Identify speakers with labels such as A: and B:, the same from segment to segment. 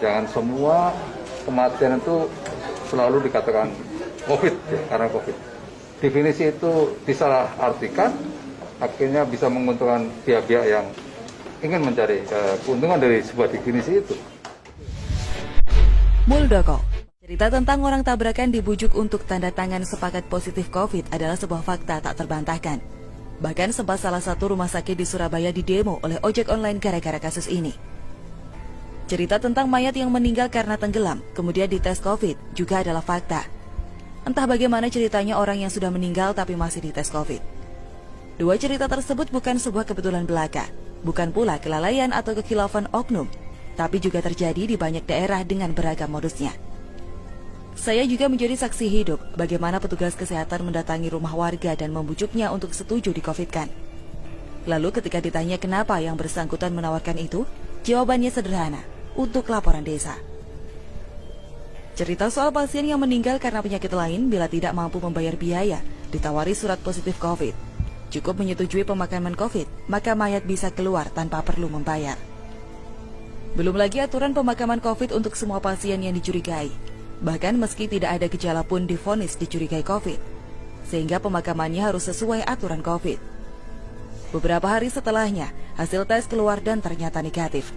A: Jangan semua kematian itu selalu dikatakan COVID ya, karena COVID. Definisi itu disalahartikan, akhirnya bisa menguntungkan pihak-pihak yang ingin mencari keuntungan dari sebuah definisi itu.
B: Muldoko, cerita tentang orang tabrakan dibujuk untuk tanda tangan sepakat positif COVID adalah sebuah fakta tak terbantahkan. Bahkan sempat salah satu rumah sakit di Surabaya didemo oleh ojek online gara-gara kasus ini. Cerita tentang mayat yang meninggal karena tenggelam, kemudian dites COVID, juga adalah fakta. Entah bagaimana ceritanya orang yang sudah meninggal tapi masih dites COVID. Dua cerita tersebut bukan sebuah kebetulan belaka, bukan pula kelalaian atau kekhilafan oknum, tapi juga terjadi di banyak daerah dengan beragam modusnya. Saya juga menjadi saksi hidup bagaimana petugas kesehatan mendatangi rumah warga dan membujuknya untuk setuju di-COVID-kan. Lalu ketika ditanya kenapa yang bersangkutan menawarkan itu, jawabannya sederhana, untuk laporan desa. Cerita soal pasien yang meninggal karena penyakit lain bila tidak mampu membayar biaya, ditawari surat positif COVID. Cukup menyetujui pemakaman COVID, maka mayat bisa keluar tanpa perlu membayar. Belum lagi aturan pemakaman COVID untuk semua pasien yang dicurigai. Bahkan meski tidak ada gejala pun divonis dicurigai COVID, sehingga pemakamannya harus sesuai aturan COVID. Beberapa hari setelahnya, hasil tes keluar dan ternyata negatif.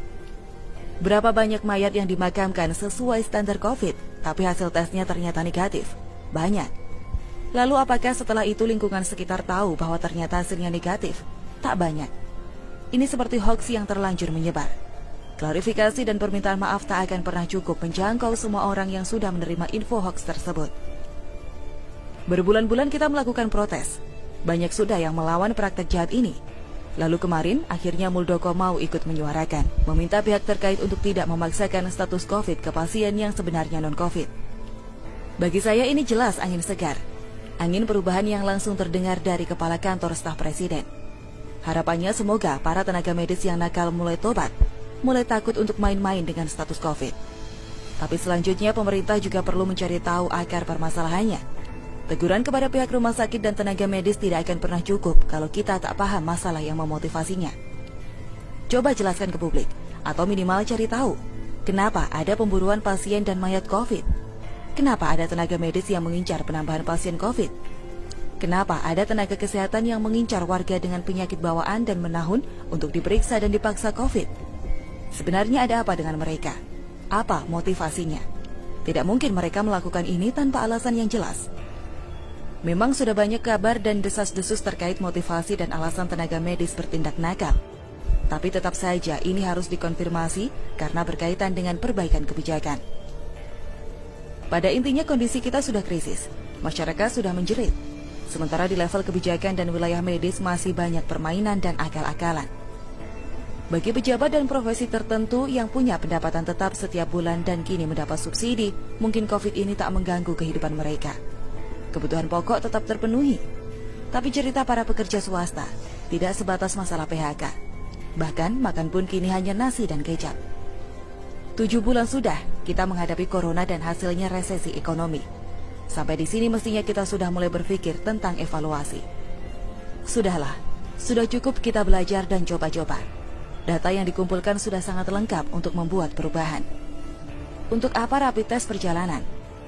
B: Berapa banyak mayat yang dimakamkan sesuai standar COVID, tapi hasil tesnya ternyata negatif? Banyak. Lalu apakah setelah itu lingkungan sekitar tahu bahwa ternyata hasilnya negatif? Tak banyak. Ini seperti hoax yang terlanjur menyebar. Klarifikasi dan permintaan maaf tak akan pernah cukup menjangkau semua orang yang sudah menerima info hoax tersebut. Berbulan-bulan kita melakukan protes. Banyak sudah yang melawan praktek jahat ini. Lalu kemarin, akhirnya Muldoko mau ikut menyuarakan, meminta pihak terkait untuk tidak memaksakan status COVID ke pasien yang sebenarnya non-COVID. Bagi saya ini jelas angin segar. Angin perubahan yang langsung terdengar dari kepala kantor staf presiden. Harapannya semoga para tenaga medis yang nakal mulai tobat, mulai takut untuk main-main dengan status COVID. Tapi selanjutnya pemerintah juga perlu mencari tahu akar permasalahannya. Teguran kepada pihak rumah sakit dan tenaga medis tidak akan pernah cukup kalau kita tak paham masalah yang memotivasinya. Coba jelaskan ke publik, atau minimal cari tahu, kenapa ada pemburuan pasien dan mayat COVID? Kenapa ada tenaga medis yang mengincar penambahan pasien COVID? Kenapa ada tenaga kesehatan yang mengincar warga dengan penyakit bawaan dan menahun untuk diperiksa dan dipaksa COVID? Sebenarnya ada apa dengan mereka? Apa motivasinya? Tidak mungkin mereka melakukan ini tanpa alasan yang jelas. Memang sudah banyak kabar dan desas-desus terkait motivasi dan alasan tenaga medis bertindak nakal. Tapi tetap saja ini harus dikonfirmasi karena berkaitan dengan perbaikan kebijakan. Pada intinya kondisi kita sudah krisis, masyarakat sudah menjerit. Sementara di level kebijakan dan wilayah medis masih banyak permainan dan akal-akalan. Bagi pejabat dan profesi tertentu yang punya pendapatan tetap setiap bulan dan kini mendapat subsidi, mungkin COVID ini tak mengganggu kehidupan mereka. Kebutuhan pokok tetap terpenuhi. Tapi cerita para pekerja swasta tidak sebatas masalah PHK. Bahkan makan pun kini hanya nasi dan kecap. 7 bulan sudah kita menghadapi corona dan hasilnya resesi ekonomi. Sampai di sini mestinya kita sudah mulai berpikir tentang evaluasi. Sudahlah, sudah cukup kita belajar dan coba-coba. Data yang dikumpulkan sudah sangat lengkap untuk membuat perubahan. Untuk apa rapid test perjalanan?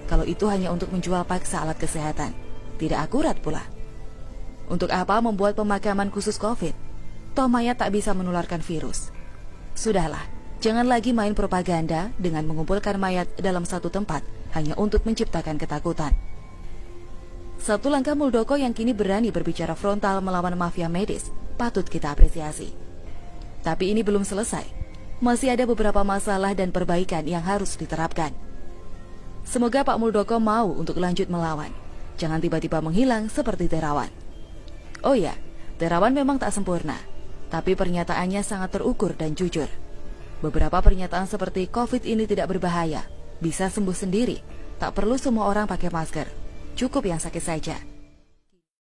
B: Kalau itu hanya untuk menjual paksa alat kesehatan, tidak akurat pula. Untuk apa membuat pemakaman khusus COVID? Toh mayat tak bisa menularkan virus. Sudahlah, jangan lagi main propaganda dengan mengumpulkan mayat dalam satu tempat hanya untuk menciptakan ketakutan. Satu langkah Muldoko yang kini berani berbicara frontal melawan mafia medis, patut kita apresiasi. Tapi ini belum selesai. Masih ada beberapa masalah dan perbaikan yang harus diterapkan. Semoga Pak Muldoko mau untuk lanjut melawan. Jangan tiba-tiba menghilang seperti Terawan. Oh ya, Terawan memang tak sempurna, tapi pernyataannya sangat terukur dan jujur. Beberapa pernyataan seperti COVID ini tidak berbahaya, bisa sembuh sendiri, tak perlu semua orang pakai masker, cukup yang sakit saja.